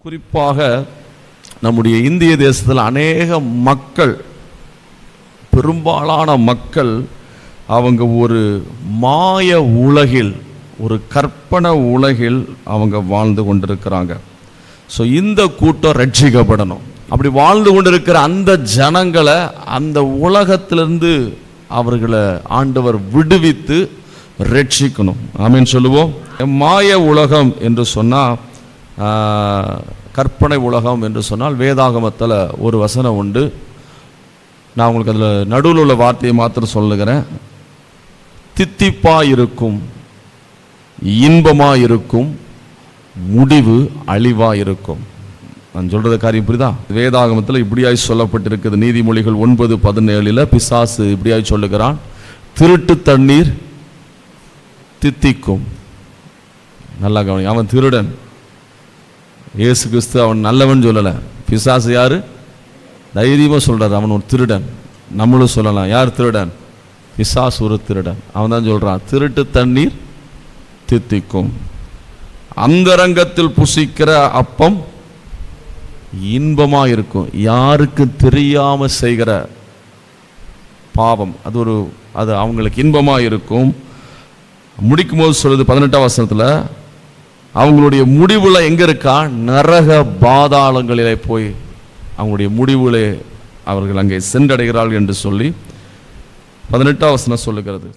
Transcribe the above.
குறிப்பாக நம்முடைய இந்திய தேசத்தில் அநேக மக்கள், பெரும்பாலான மக்கள் அவங்க ஒரு மாய உலகில், ஒரு கற்பனை உலகில் அவங்க வாழ்ந்து கொண்டிருக்கிறாங்க. ஸோ இந்த கூட்டம் ரட்சிக்கப்படணும். அப்படி வாழ்ந்து கொண்டிருக்கிற அந்த ஜனங்களை அந்த உலகத்திலிருந்து அவர்களை ஆண்டவர் விடுவித்து ரட்சிக்கணும். ஆமீன் சொல்லுவோம். மாய உலகம் என்று சொன்னால், கற்பனை உலகம் என்று சொன்னால் வேதாகமத்தில் ஒரு வசனம் உண்டு. நான் உங்களுக்கு அதில் நடுவில் உள்ள வார்த்தையை மாத்திரம் சொல்லுகிறேன். தித்திப்பாக இருக்கும், இன்பமாக இருக்கும், முடிவு அழிவாக இருக்கும். நான் சொல்கிறத காரியம் புரியுதா? வேதாகமத்தில் இப்படியாய் சொல்லப்பட்டிருக்குது. நீதிமொழிகள் 9:17 பிசாசு இப்படியாய் சொல்லுகிறான், திருட்டு தண்ணீர் தித்திக்கும். நல்லா கவனி. அவன் திருடன். இயேசு கிறிஸ்து அவன் நல்லவன் சொல்லலை. பிசாசு யாரு? தைரியமாக சொல்கிறார், அவன் ஒரு திருடன். நம்மளும் சொல்லலாம், யார் திருடன்? பிசாசு ஒரு திருடன். அவன் தான் சொல்கிறான், திருட்டு தண்ணீர் தித்திக்கும், அந்தரங்கத்தில் புசிக்கிற அப்பம் இன்பமாக இருக்கும். யாருக்கு தெரியாமல் செய்கிற பாவம் அது அவங்களுக்கு இன்பமாக இருக்கும். முடிக்கும் போது சொல்லுது 18ஆம் வசனத்தில், அவங்களுடைய முடிவில் எங்கே இருக்கா? நரக பாதாளங்களிலே போய் அவங்களுடைய முடிவுகளே அவர்கள் அங்கே சென்றடைகிறார்கள் என்று சொல்லி 18ஆம் வசனம் சொல்லுகிறது.